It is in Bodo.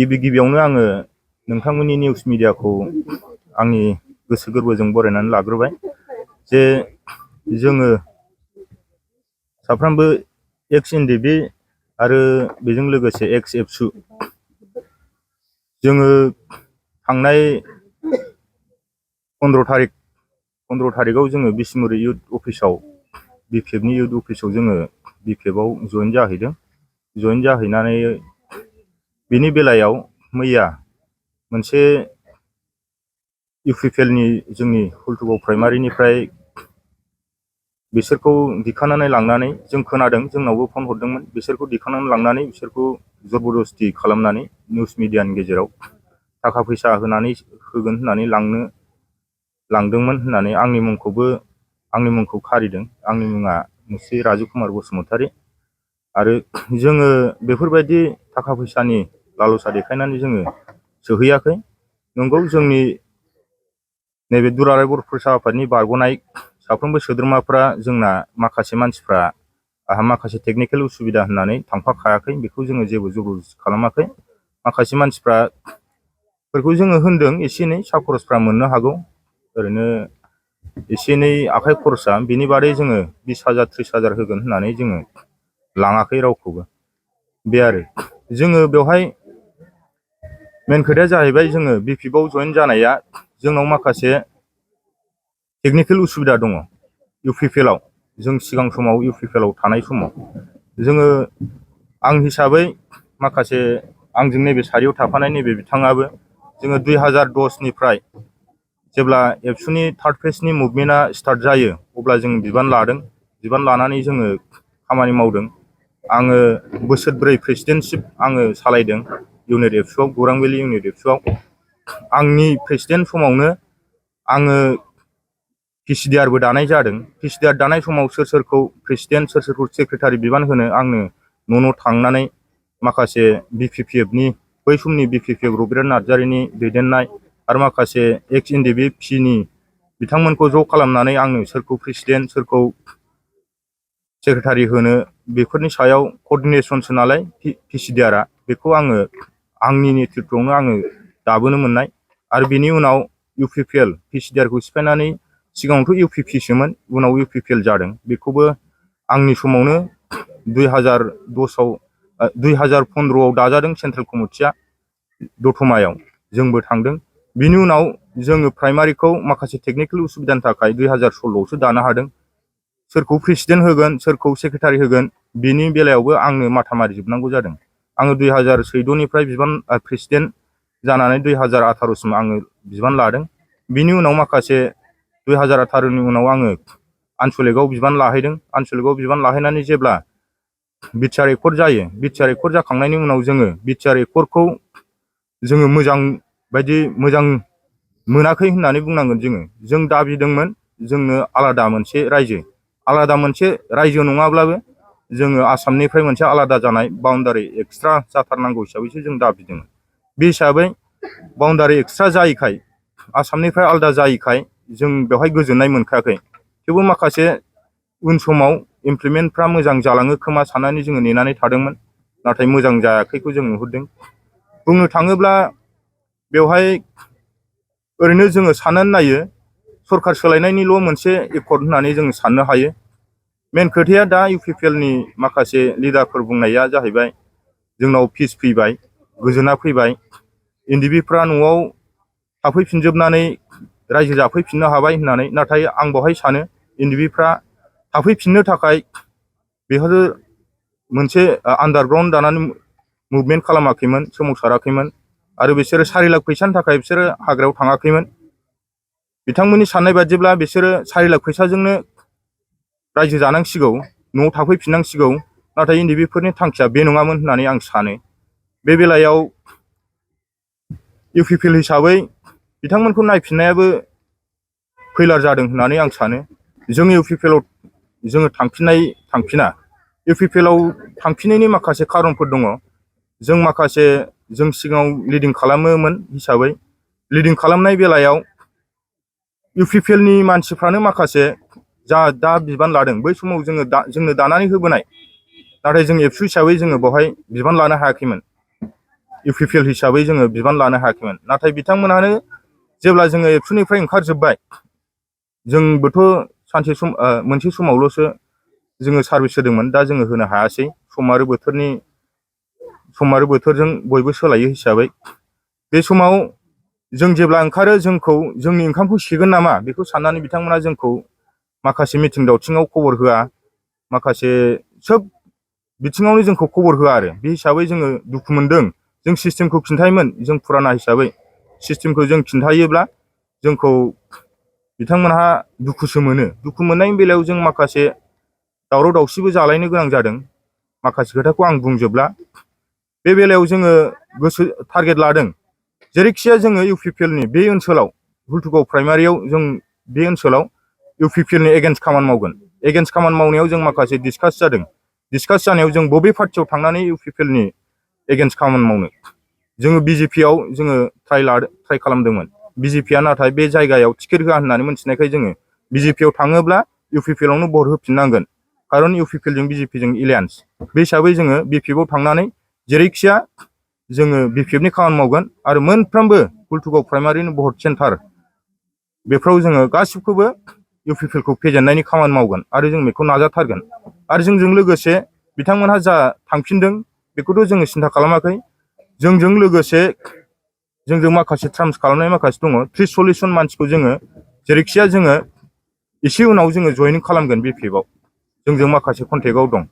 गिबियावनो आङो नोंथांमोननि निउस मिडियाखौ आंनि गोसो गोरबोजों बरायनानै लाग्रोबाय जे जोङो साफ्रोमबो एक्स एनडिबि आरो बेजों लोगोसे एक्स एबसु जोङो थांनाय 15 तारिखआव जोङो बिसमुरि इउथ अफिसाव बिपिएफनि इउथ अफिसाव जोङो बिपिएफआव जइन जाहैदों। जइन जाहैनानै बिनि बेलायाव मैया मोनसे इउपिपिएलनि जोंनि हुलथुगाव प्राइमारिनिफ्राय बिसोरखौ दिखांनानै लांनानै जों खोनादों, जोंनावबो फन हरदोंमोन, बिसोरखौ दिखांनानै लांनानै बिसोरखौ जबरदस्ति खालामनानै निउस मिडियानि गेजेराव थाखा फैसा होनानै होगोन होननानै लांदोंमोन होननानै आंनि मुंखौ खारिदों। आंनि मुङा मुस्रि राजु कुमार बसुमतारी। आरो जोङो बेफोरबायदि थाखा फैसानि लालसा देखायनानै जोङो सोहैयाखै। नंगौ, जोंनि नैबे दुलाराय बर' फरायसा आफादनि बारग'नाय साफ्रोमबो सोद्रोमाफ्रा जोंना माखासे मानसिफ्रा आंहा माखासे टेकनिकेल उसुबिदा होननानै थांफाखायाखै, बेखौ जोङो जेबो जबरदस्ति खालामाखै। माखासे मानसिफोरखौ जोङो होनदों एसे एनै सा खरसफ्रा मोननो हागौ, ओरैनो एसे एनै आखाइ खरसा, बिनि बादै जोङो 20,000 30,000 होगोन होननानै जोङो लाङाखै रावखौबो। बे आरो जोङो बेवहाय मेन खोथाया जाहैबाय, जोङो बिपिएफआव जइन जानाया जोंनाव माखासे टेकनिकेल उसुबिदा दङ। इउपिपिएलआव जों सिगां समाव इउपिपिएलआव थानाय समाव जोङो आं हिसाबै माखासे आंजों नैबे सारियाव थाफानाय नैबे बिथाङाबो जोङो 2010निफ्राय जेब्ला एबसुनि 3rd फेजनि मुभमेन्टआ स्टार्ट जायो अब्ला जों बिबान लादों। बिबान लानानै जोङो खामानि मावदों। आङो बोसोरब्रै प्रेसिडेन्टशिप आङो सालायदों इउनिट एबसुआव, गौरां भेलि इउनिट एबसुआव। आंनि प्रेसिडेन्ट समावनो आङो पिसिडिआरबो दानाय जादों। पिसिडिआर दानाय समाव सोर सोरखौ प्रेसिडेन्ट, सोर सोरखौ सेक्रेटारि बिबान होनो आंनो न' थांनानै माखासे बिपिपिएफनि बै समनि बिपिपिएफ रबिराम नार्जारिनि दैदेननाय आरो माखासे एक्स एनडिबि पिनि बिथांमोनखौ ज' खालामनानै आंनो सोरखौ प्रेसिडेन्ट सोरखौ सेक्रेटारि होनो बेफोरनि सायाव कर्डिनेसनसो नालाय पिसिडिआरआ, बेखौ आङो आंनि नेतृत्वआवनो आङो दाबोनो मोननाय। आरो बेनि उनाव इउपिपिएल पिसिडिआरखौ सिफायनानै सिगाङावथ' इउपिपिसोमोन, उनाव इउपिपिएल जादों। बेखौबो आंनि समावनो 2015आव दाजादों सेन्ट्रेल कमिटिया दतमायाव, जोंबो थांदों। बिनि उनाव जोङो प्राइमारिखौ माखासे टेकनिकेल उसुबिदानि थाखाय 2016आवसो दानो हादों। सोरखौ प्रेसिडेन्ट होगोन सोरखौ सेक्रेटारि होगोन बिनि बेलायावबो आंनो माथा मारिजोबनांगौ जादों। आङो 2014निफ्राय प्रेसिडेन्ट जानानै 2018सिम आङो बिबान लादों। बिनि उनाव माखासे 2018नि उनाव आङो आनसलिकआव बिबान लाहैदों। आनसलिकआव बिबान लाहैनानै जेब्ला बिटिआर एकर्ड जायो, बिटिआर एकर्ड जाखांनायनि उनाव जोङो बिटिआर एकर्डखौ जोङो मोजां मोनाखै होननानै बुंनांगोन। जों दाबिदोंमोन जोंनो आलादा मोनसे रायजो नङाब्लाबो जोङो आसामनिफ्राय मोनसे आलादा जानाय बाउन्डारि एक्सट्रा जाथारनांगौ हिसाबैसो जों दाबिदोंमोन। बे हिसाबै बाउन्डारि एक्सट्रा जायैखाय, आसामनिफ्राय आलादा जायैखाय जों बेवहाय गोजोननाय मोनखायाखै। थेवबो माखासे उन समाव इमप्लिमेन्टफ्रा मोजां जालाङो खोमा साननानै जोङो नेनानै थादोंमोन, नाथाय मोजां जायाखैखौ जों नुहुरदों। बुंनो थाङोब्ला बेवहाय ओरैनो जोङो साननानै नायो सरखार सोलायनायनिल' मोनसे एकर्ड होननानै जों साननो हायो। मेन खोथाया दा इउपिपिएलनि माखासे लिडारफोर बुंनाया जाहैबाय जोंनाव पिस फैबाय, गोजोना फैबाय, एनडिबिफ्रा न'आव थाफैफिनजोबनानै रायजो जाफैफिननो हाबाय होननानै। नाथाय आं बेवहाय सानो एनडिबिफ्रा थाफैफिननो थाखाय बेफोरो मोनसे आन्डारग्राउन्ड दानानै मुभमेन्ट खालामाखैमोन, सोमावसाराखैमोन। आरो बिसोरो 4 लाख फैसानि थाखाय बिसोरो हाग्रायाव थाङाखैमोन। बिथांमोननि साननाय बायदिब्ला बिसोरो 4 लाख फैसाजोंनो रायजो जानांसिगौ, न'आव थाफैफिननांसिगौ। नाथाय एनडिबिफोरनि थांखिया बे नङामोन होननानै आं सानो। बे बेलायाव इउपिपिएल हिसाबै बिथांमोनखौ नायफिननायाबो फैलार जादों होननानै आं सानो। जों इउपिपिएलआव जोङो थांफिना। इउपिपिएलआव थांफिननायनि माखासे खारनफोर दङ। जों सिगाङाव लिडिं खालामोमोन हिसाबै, लिडिं खालामनाय बेलायाव इउपिपिएलनि मानसिफ्रानो माखासे दा बिबान लादों बै समाव जोंनो दानानै होबोनाय, नाथाय जों एबसु हिसाबै जोङो बेवहाय बिबान लानो हायाखैमोन। UPPL हिसाबै जोङो बिबान लानो हायाखैमोन। नाथाय बिथांमोनानो जेब्ला जोङो एबसुनिफ्राय ओंखारजोब्बाय, जोंबोथ' सानसे सम मोनसे समावल'सो जोङो सार्भिस होदोंमोन। दा जोङो होनो हायासै। सम आरो बोथोरजों बयबो सोलायो हिसाबै बे समाव जों जेब्ला ओंखारो जोंखौ जोंनि ओंखामखौ सेगोन नामा बेखौ साननानै बिथांमोना जोंखौ माखासे मिथिं दावथिङाव खबर होआ, माखासे सोब बिथिङावनो जोंखौ खबर होआ आरो। बे हिसाबै जोङो दुखु मोनदों। जों सिस्टेमखौ खिन्थायोमोन, जों फुराना हिसाबै सिस्टेमखौ जों खिन्थायोब्ला जोंखौ बिथांमोनहा दुखुसो मोनो। दुखु मोननायनि बेलायाव जों माखासे दावराव दावसिबो जालायनो गोनां जादों। माखासे खोथाखौ आं बुंजोबला। बे बेलायाव जोङो टारगेट लादों, जेरैखिजाया जोङो UPPLनि बे ओनसोलाव हुल्थुगाव प्राइमारियाव जों बे ओनसोलाव UPPLनि एगेन्स्ट खामानि मावगोन। एगेन्स्ट खामानि मावनायाव जों माखासे डिसकास जादों। डिसकास जानायाव जों बबे पार्टियाव थांनानै UPPLनि एगेन्स्ट खामानि मावनो जोङो BJPआव जोङो ट्राइ खालामदोंमोन। BJPआ नाथाय बे जायगायाव टिकेट होआ होननानै मोनथिनायखाय जोङो BJPआव थाङोब्ला UPPLआवनो भट होफिननांगोन, खारन UPPLजों BJPजों एलायन्स। बे हिसाबै जोङो BPFआव थांनानै जेरैखिया जोङो BPFनि खामानि मावगोन आरो मोनफ्रोमबो हुल्थुगाव प्राइमारिनि भट सेन्टार बेफ्राव जोङो गासिबखौबो UPPLखौ फेजेननायनि खामानि मावगोन आरो जों बेखौ नाजाथारगोन। आरो जोंजों लोगोसे बिथांमोनहा जा थांफिनदों बेखौथ' जोङो सिन्था खालामाखै। जोंजों लोगोसे जोंजों माखासे टार्म्स खालामनाय माखासे दङ। 30-40 जन मानसिखौ जोङो जेरैखिया जोङो एसे उनाव जोङो जयनिं खालामगोन BPFआव। जोंजों माखासे कन्टेक्टआव दं।